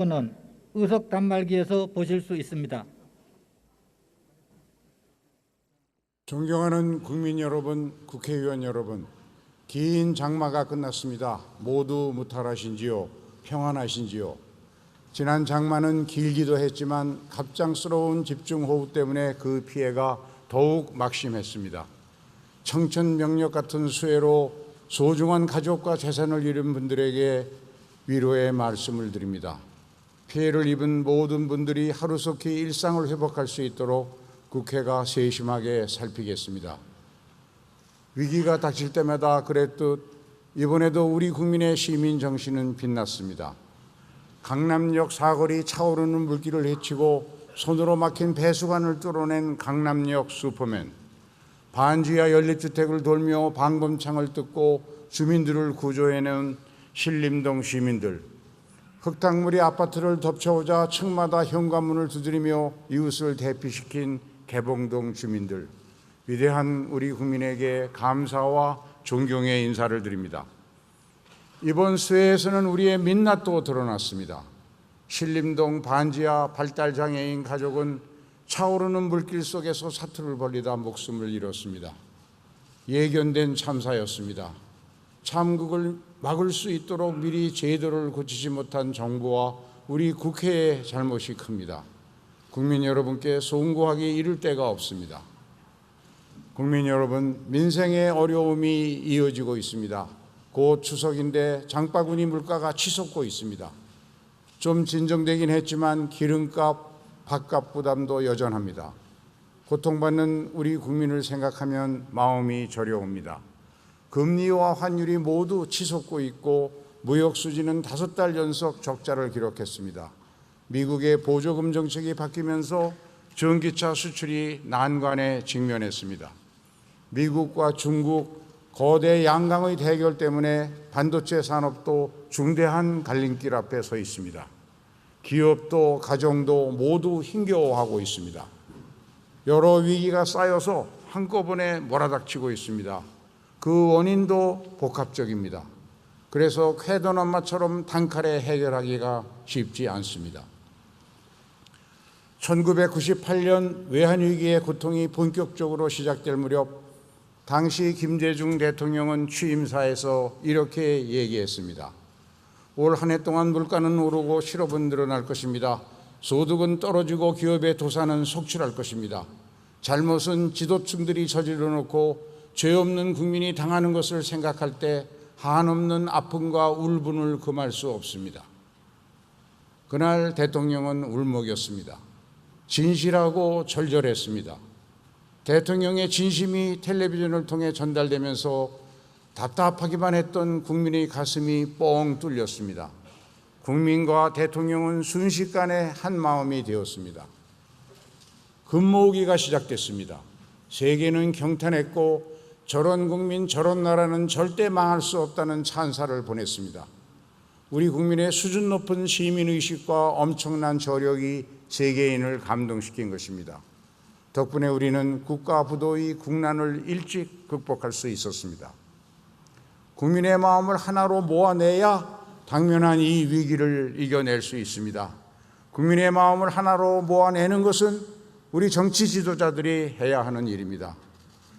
는 의석 단말기에서 보실 수 있습니다. 존경하는 국민 여러분, 국회의원 여러분, 긴 장마가 끝났습니다. 모두 무탈하신지요? 평안하신지요? 지난 장마는 길기도 했지만 갑작스러운 집중호우 때문에 그 피해가 더욱 막심했습니다. 청천벽력 같은 수해로 소중한 가족과 재산을 잃은 분들에게 위로의 말씀을 드립니다. 피해를 입은 모든 분들이 하루속히 일상을 회복할 수 있도록 국회가 세심하게 살피겠습니다. 위기가 닥칠 때마다 그랬듯 이번에도 우리 국민의 시민 정신은 빛났습니다. 강남역 사거리 차오르는 물길을 헤치고 손으로 막힌 배수관을 뚫어낸 강남역 슈퍼맨, 반지하 연립주택을 돌며 방범창을 뜯고 주민들을 구조해낸 신림동 시민들, 흙탕물이 아파트를 덮쳐오자 층마다 현관문을 두드리며 이웃을 대피시킨 개봉동 주민들, 위대한 우리 국민에게 감사와 존경의 인사를 드립니다. 이번 수해에서는 우리의 민낯도 드러났습니다. 신림동 반지하 발달장애인 가족은 차오르는 물길 속에서 사투를 벌리다 목숨을 잃었습니다. 예견된 참사였습니다. 참극을 막을 수 있도록 미리 제도를 고치지 못한 정부와 우리 국회의 잘못이 큽니다. 국민 여러분께 송구하기 이를 데가 없습니다. 국민 여러분, 민생의 어려움이 이어지고 있습니다. 곧 추석인데 장바구니 물가가 치솟고 있습니다. 좀 진정되긴 했지만 기름값, 밥값 부담도 여전합니다. 고통받는 우리 국민을 생각하면 마음이 저려옵니다. 금리와 환율이 모두 치솟고 있고 무역 수지는 5달 연속 적자를 기록했습니다. 미국의 보조금 정책이 바뀌면서 전기차 수출이 난관에 직면했습니다. 미국과 중국 거대 양강의 대결 때문에 반도체 산업도 중대한 갈림길 앞에 서 있습니다. 기업도 가정도 모두 힘겨워하고 있습니다. 여러 위기가 쌓여서 한꺼번에 몰아닥치고 있습니다. 그 원인도 복합적입니다. 그래서 쾌don엄마처럼 단칼에 해결하기가 쉽지 않습니다. 1998년 외환위기의 고통이 본격적으로 시작될 무렵 당시 김대중 대통령은 취임사에서 이렇게 얘기했습니다. 올 한 해 동안 물가는 오르고 실업은 늘어날 것입니다. 소득은 떨어지고 기업의 도산은 속출할 것입니다. 잘못은 지도층들이 저질러 놓고 죄 없는 국민이 당하는 것을 생각할 때 한없는 아픔과 울분을 금할 수 없습니다. 그날 대통령은 울먹였습니다. 진실하고 절절했습니다. 대통령의 진심이 텔레비전을 통해 전달되면서 답답하기만 했던 국민의 가슴이 뻥 뚫렸습니다. 국민과 대통령은 순식간에 한 마음이 되었습니다. 금모으기가 시작됐습니다. 세계는 경탄했고 저런 국민 저런 나라는 절대 망할 수 없다는 찬사를 보냈습니다. 우리 국민의 수준 높은 시민의식과 엄청난 저력이 세계인을 감동시킨 것입니다. 덕분에 우리는 국가 부도의 국난을 일찍 극복할 수 있었습니다. 국민의 마음을 하나로 모아내야 당면한 이 위기를 이겨낼 수 있습니다. 국민의 마음을 하나로 모아내는 것은 우리 정치 지도자들이 해야 하는 일입니다.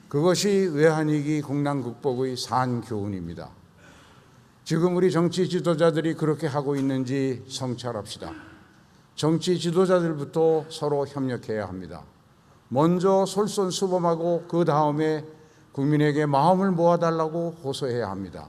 그것이 외환위기 국난 극복의 산교훈입니다. 지금 우리 정치 지도자들이 그렇게 하고 있는지 성찰합시다. 정치 지도자들부터 서로 협력해야 합니다. 먼저 솔선수범하고 그 다음에 국민에게 마음을 모아달라고 호소해야 합니다.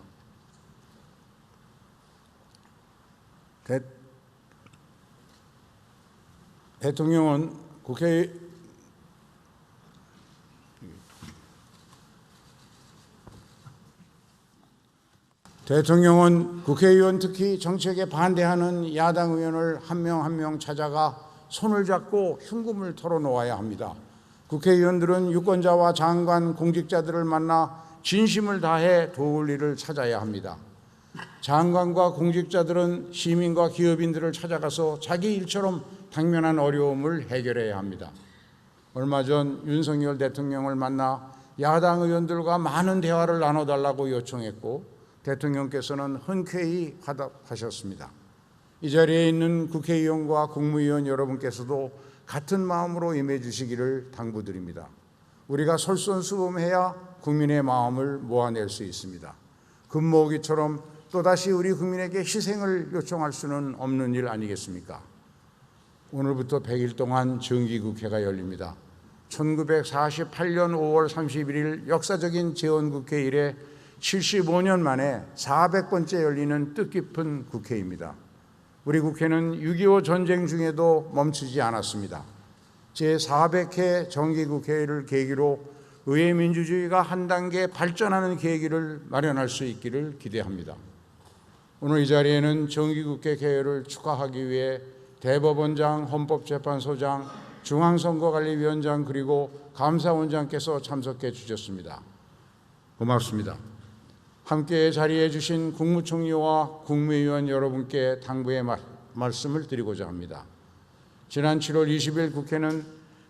대통령은 국회의원 특히 정책에 반대하는 야당 의원을 한 명 한 명 찾아가 손을 잡고 흉금을 털어놓아야 합니다. 국회의원들은 유권자와 장관, 공직자들을 만나 진심을 다해 도울 일을 찾아야 합니다. 장관과 공직자들은 시민과 기업인들을 찾아가서 자기 일처럼 당면한 어려움을 해결해야 합니다. 얼마 전 윤석열 대통령을 만나 야당 의원들과 많은 대화를 나눠달라고 요청했고 대통령께서는 흔쾌히 화답하셨습니다. 이 자리에 있는 국회의원과 국무위원 여러분께서도 같은 마음으로 임해 주시기를 당부드립니다. 우리가 솔선수범해야 국민의 마음을 모아낼 수 있습니다. 금모으기처럼 또다시 우리 국민에게 희생을 요청할 수는 없는 일 아니겠습니까? 오늘부터 100일 동안 정기국회가 열립니다. 1948년 5월 31일 역사적인 재헌국회 이래 75년 만에 400번째 열리는 뜻깊은 국회입니다. 우리 국회는 6.25 전쟁 중에도 멈추지 않았습니다. 제400회 정기국회를 계기로 의회 민주주의가 한 단계 발전하는 계기를 마련할 수 있기를 기대합니다. 오늘 이 자리에는 정기국회 개회를 축하하기 위해 대법원장, 헌법재판소장, 중앙선거관리위원장 그리고 감사원장께서 참석해 주셨습니다. 고맙습니다. 함께 자리해 주신 국무총리와 국무위원 여러분께 당부의 말씀을 드리고자 합니다. 지난 7월 20일 국회는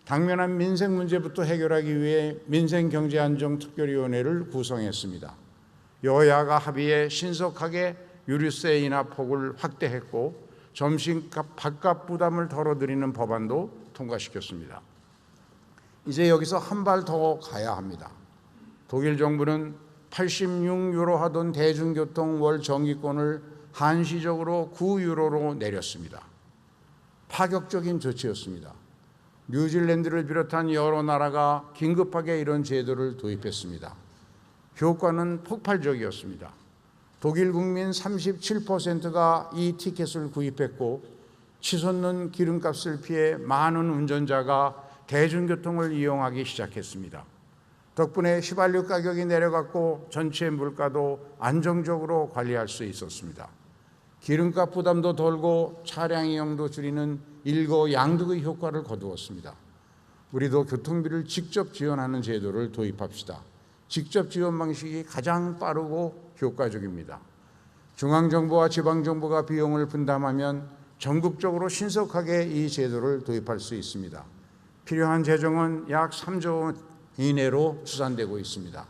당면한 민생 문제부터 해결하기 위해 민생경제안정특별위원회를 구성했습니다. 여야가 합의해 신속하게 유류세 인하 폭을 확대했고 점심값 밥값 부담을 덜어드리는 법안도 통과시켰습니다. 이제 여기서 한 발 더 가야 합니다. 독일 정부는 86유로 하던 대중교통 월 정기권을 한시적으로 9유로로 내렸습니다. 파격적인 조치였습니다. 뉴질랜드를 비롯한 여러 나라가 긴급하게 이런 제도를 도입했습니다. 효과는 폭발적이었습니다. 독일 국민 37%가 이 티켓을 구입했고 치솟는 기름값을 피해 많은 운전자가 대중교통을 이용하기 시작했습니다. 덕분에 휘발유 가격이 내려갔고 전체 물가도 안정적으로 관리할 수 있었습니다. 기름값 부담도 덜고 차량 이용도 줄이는 일거양득의 효과를 거두었습니다. 우리도 교통비를 직접 지원하는 제도를 도입합시다. 직접 지원 방식이 가장 빠르고 효과적입니다. 중앙정부와 지방정부가 비용을 분담하면 전국적으로 신속하게 이 제도를 도입할 수 있습니다. 필요한 재정은 약 3조 원 이내로 추산되고 있습니다.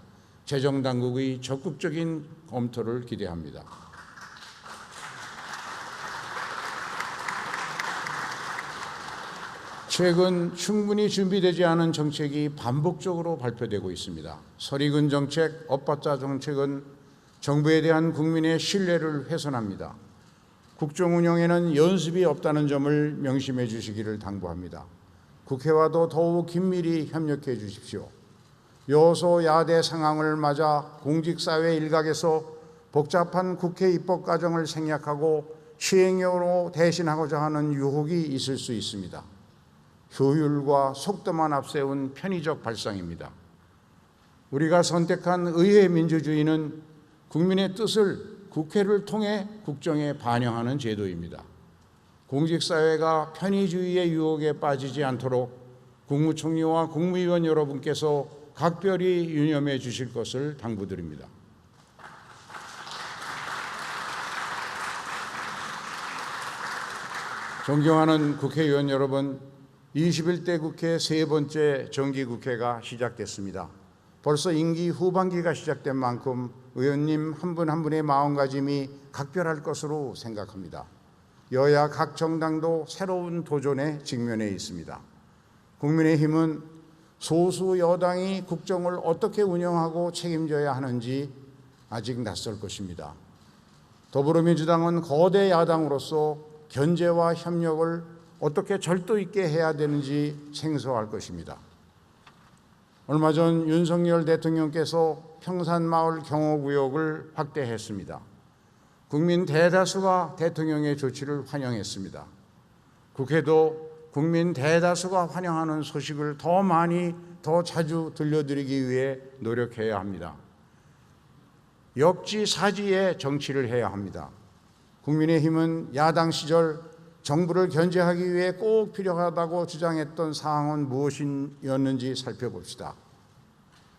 재정당국의 적극적인 검토를 기대합니다. 최근 충분히 준비되지 않은 정책이 반복적으로 발표되고 있습니다. 설익은 정책, 엇받자 정책은 정부에 대한 국민의 신뢰를 훼손합니다. 국정 운영에는 연습이 없다는 점을 명심해 주시기를 당부합니다. 국회와도 더욱 긴밀히 협력해 주십시오. 여소야대 상황을 맞아 공직사회 일각에서 복잡한 국회 입법 과정을 생략하고 시행령으로 대신하고자 하는 유혹이 있을 수 있습니다. 효율과 속도만 앞세운 편의적 발상입니다. 우리가 선택한 의회 민주주의는 국민의 뜻을 국회를 통해 국정에 반영하는 제도입니다. 공직사회가 편의주의의 유혹에 빠지지 않도록 국무총리와 국무위원 여러분께서 각별히 유념해 주실 것을 당부드립니다. 존경하는 국회의원 여러분, 21대 국회 세 번째 정기국회가 시작됐습니다. 벌써 임기 후반기가 시작된 만큼 의원님 한 분 한 분의 마음가짐이 각별할 것으로 생각합니다. 여야 각 정당도 새로운 도전에 직면해 있습니다. 국민의힘은 소수 여당이 국정을 어떻게 운영하고 책임져야 하는지 아직 낯설 것입니다. 더불어민주당은 거대 야당으로서 견제와 협력을 어떻게 절도 있게 해야 되는지 생소할 것입니다. 얼마 전 윤석열 대통령께서 평산마을 경호구역을 확대했습니다. 국민 대다수가 대통령의 조치를 환영했습니다. 국회도 국민 대다수가 환영하는 소식을 더 많이, 더 자주 들려드리기 위해 노력해야 합니다. 역지사지의 정치를 해야 합니다. 국민의힘은 야당 시절 정부를 견제하기 위해 꼭 필요하다고 주장했던 사항은 무엇이었는지 살펴봅시다.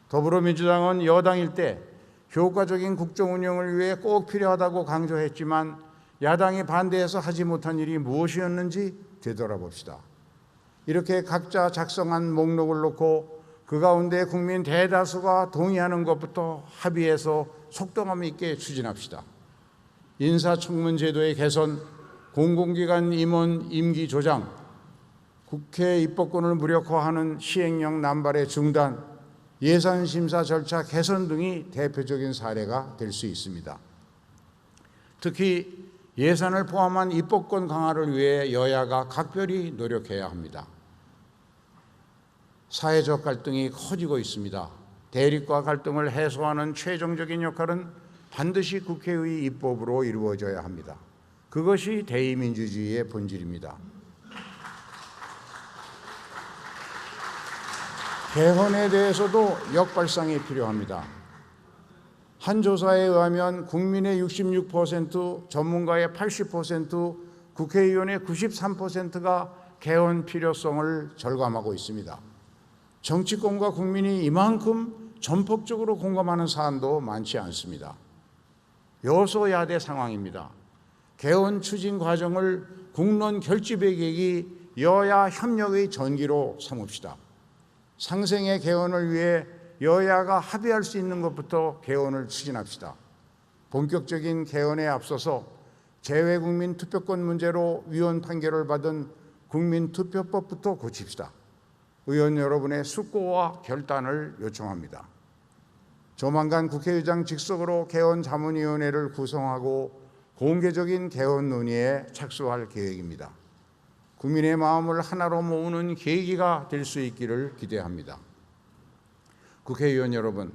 더불어민주당은 여당일 때 효과적인 국정 운영을 위해 꼭 필요하다고 강조했지만 야당이 반대해서 하지 못한 일이 무엇이었는지 되돌아봅시다. 이렇게 각자 작성한 목록을 놓고 그 가운데 국민 대다수가 동의하는 것부터 합의해서 속도감 있게 추진합시다. 인사청문 제도의 개선, 공공기관 임원 임기 조장, 국회 입법권을 무력화하는 시행령 남발의 중단, 예산 심사 절차 개선 등이 대표적인 사례가 될 수 있습니다. 특히 예산을 포함한 입법권 강화를 위해 여야가 각별히 노력해야 합니다. 사회적 갈등이 커지고 있습니다. 대립과 갈등을 해소하는 최종적인 역할은 반드시 국회의 입법으로 이루어져야 합니다. 그것이 대의민주주의의 본질입니다. 개헌에 대해서도 역발상이 필요합니다. 한 조사에 의하면 국민의 66%, 전문가의 80%, 국회의원의 93%가 개헌 필요성을 절감하고 있습니다. 정치권과 국민이 이만큼 전폭적으로 공감하는 사안도 많지 않습니다. 여소야대 상황입니다. 개헌 추진 과정을 국론 결집의 계기, 여야 협력의 전기로 삼읍시다. 상생의 개헌을 위해 여야가 합의할 수 있는 것부터 개헌을 추진합시다. 본격적인 개헌에 앞서서 재외국민 투표권 문제로 위헌 판결을 받은 국민투표법부터 고칩시다. 의원 여러분의 숙고와 결단을 요청합니다. 조만간 국회의장 직속으로 개헌자문위원회를 구성하고 공개적인 개헌 논의에 착수할 계획입니다. 국민의 마음을 하나로 모으는 계기가 될 수 있기를 기대합니다. 국회의원 여러분,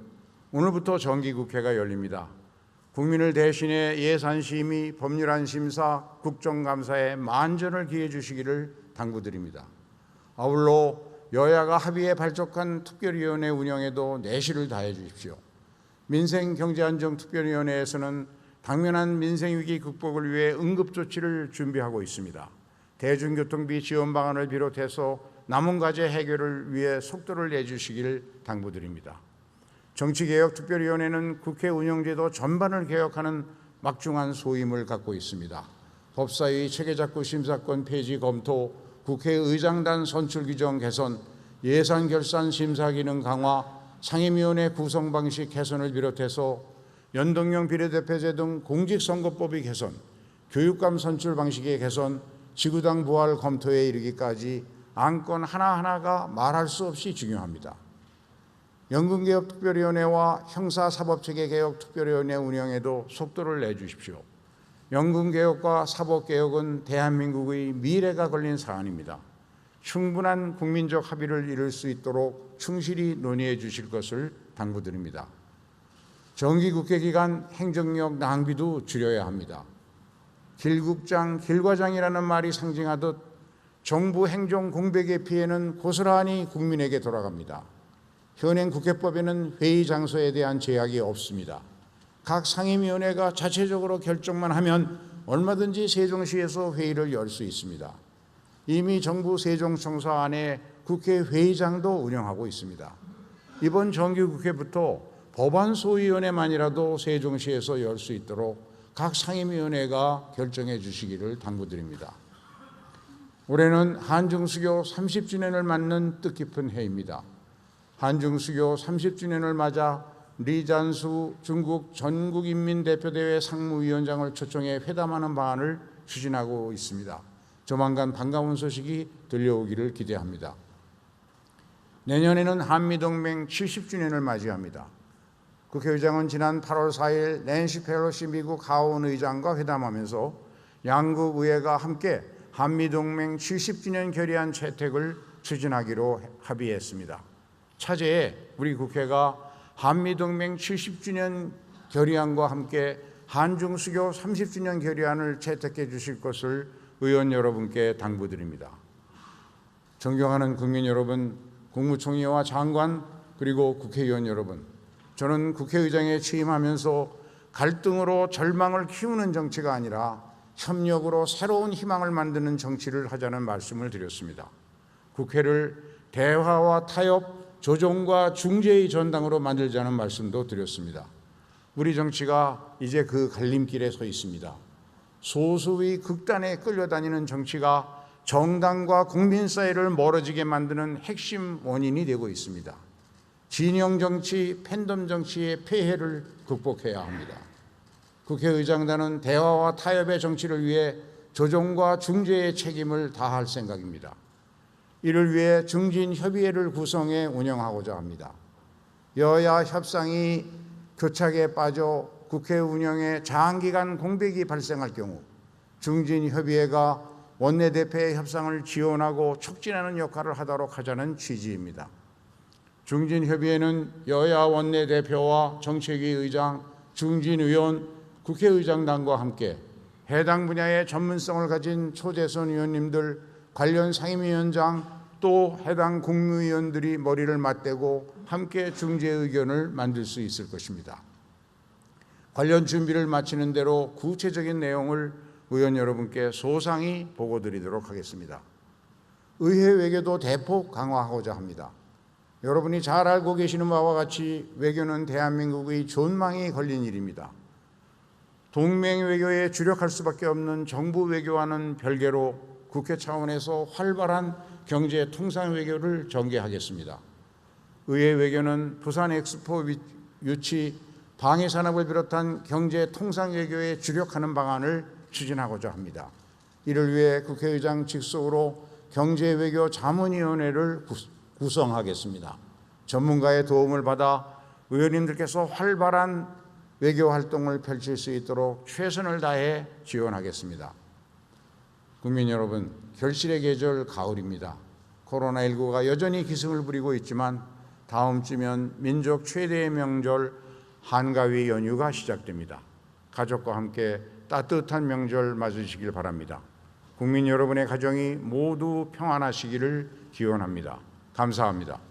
오늘부터 정기국회가 열립니다. 국민을 대신해 예산심의, 법률안 심사, 국정감사에 만전을 기해 주시기를 당부드립니다. 아울러 여야가 합의해 발족한 특별위원회 운영에도 내실을 다해 주십시오. 민생경제안정특별위원회에서는 당면한 민생위기 극복을 위해 응급조치를 준비하고 있습니다. 대중교통비 지원 방안을 비롯해서 남은 과제 해결을 위해 속도를 내주시길 당부드립니다. 정치개혁특별위원회는 국회 운영제도 전반을 개혁하는 막중한 소임을 갖고 있습니다. 법사위 체계작구 심사권 폐지 검토, 국회의장단 선출 규정 개선, 예산 결산 심사 기능 강화, 상임위원회 구성 방식 개선을 비롯해서 연동형 비례대표제 등 공직선거법의 개선, 교육감 선출 방식의 개선, 지구당 부활 검토에 이르기까지 안건 하나하나가 말할 수 없이 중요합니다. 연금개혁특별위원회와 형사사법체계개혁특별위원회 운영에도 속도를 내주십시오. 연금개혁과 사법개혁은 대한민국의 미래가 걸린 사안입니다. 충분한 국민적 합의를 이룰 수 있도록 충실히 논의해 주실 것을 당부드립니다. 정기국회 기간 행정력 낭비도 줄여야 합니다. 길국장, 길과장이라는 말이 상징하듯 정부 행정 공백의 피해는 고스란히 국민에게 돌아갑니다. 현행 국회법에는 회의 장소에 대한 제약이 없습니다. 각 상임위원회가 자체적으로 결정만 하면 얼마든지 세종시에서 회의를 열 수 있습니다. 이미 정부 세종청사 안에 국회 회의장도 운영하고 있습니다. 이번 정기국회부터 법안 소위원회만이라도 세종시에서 열 수 있도록 각 상임위원회가 결정해 주시기를 당부드립니다. 올해는 한중수교 30주년을 맞는 뜻깊은 해입니다. 한중수교 30주년을 맞아 리잔수 중국 전국인민대표대회 상무위원장을 초청해 회담하는 방안을 추진하고 있습니다. 조만간 반가운 소식이 들려오기를 기대합니다. 내년에는 한미동맹 70주년을 맞이합니다. 국회의장은 지난 8월 4일 낸시 펠로시 미국 하원 의장과 회담하면서 양국 의회가 함께 한미동맹 70주년 결의안 채택을 추진하기로 합의했습니다. 차제에 우리 국회가 한미동맹 70주년 결의안과 함께 한중수교 30주년 결의안을 채택해 주실 것을 의원 여러분께 당부드립니다. 존경하는 국민 여러분, 국무총리와 장관 그리고 국회의원 여러분, 저는 국회의장에 취임하면서 갈등으로 절망을 키우는 정치가 아니라 협력으로 새로운 희망을 만드는 정치를 하자는 말씀을 드렸습니다. 국회를 대화와 타협, 조정과 중재의 전당으로 만들자는 말씀도 드렸습니다. 우리 정치가 이제 그 갈림길에 서 있습니다. 소수의 극단에 끌려다니는 정치가 정당과 국민 사이를 멀어지게 만드는 핵심 원인이 되고 있습니다. 진영 정치, 팬덤 정치의 폐해를 극복해야 합니다. 국회의장단은 대화와 타협의 정치를 위해 조정과 중재의 책임을 다할 생각입니다. 이를 위해 중진협의회를 구성해 운영하고자 합니다. 여야 협상이 교착에 빠져 국회 운영에 장기간 공백이 발생할 경우 중진협의회가 원내대표의 협상을 지원하고 촉진하는 역할을 하도록 하자는 취지입니다. 중진협의회는 여야 원내대표와 정책위 의장, 중진의원, 국회의장단과 함께 해당 분야의 전문성을 가진 초대선 의원님들, 관련 상임위원장, 또 해당 국무위원들이 머리를 맞대고 함께 중재 의견을 만들 수 있을 것입니다. 관련 준비를 마치는 대로 구체적인 내용을 의원 여러분께 소상히 보고드리도록 하겠습니다. 의회 외교도 대폭 강화하고자 합니다. 여러분이 잘 알고 계시는 바와 같이 외교는 대한민국의 존망이 걸린 일입니다. 동맹 외교에 주력할 수밖에 없는 정부 외교와는 별개로 국회 차원에서 활발한 경제 통상 외교를 전개하겠습니다. 의회 외교는 부산 엑스포 유치, 방위 산업을 비롯한 경제 통상 외교에 주력하는 방안을 추진하고자 합니다. 이를 위해 국회의장 직속으로 경제 외교 자문위원회를 구성하겠습니다. 전문가의 도움을 받아 의원님들께서 활발한 외교 활동을 펼칠 수 있도록 최선을 다해 지원하겠습니다. 국민 여러분, 결실의 계절 가을입니다. 코로나19가 여전히 기승을 부리고 있지만 다음 주면 민족 최대의 명절 한가위 연휴가 시작됩니다. 가족과 함께 따뜻한 명절 맞으시길 바랍니다. 국민 여러분의 가정이 모두 평안하시기를 기원합니다. 감사합니다.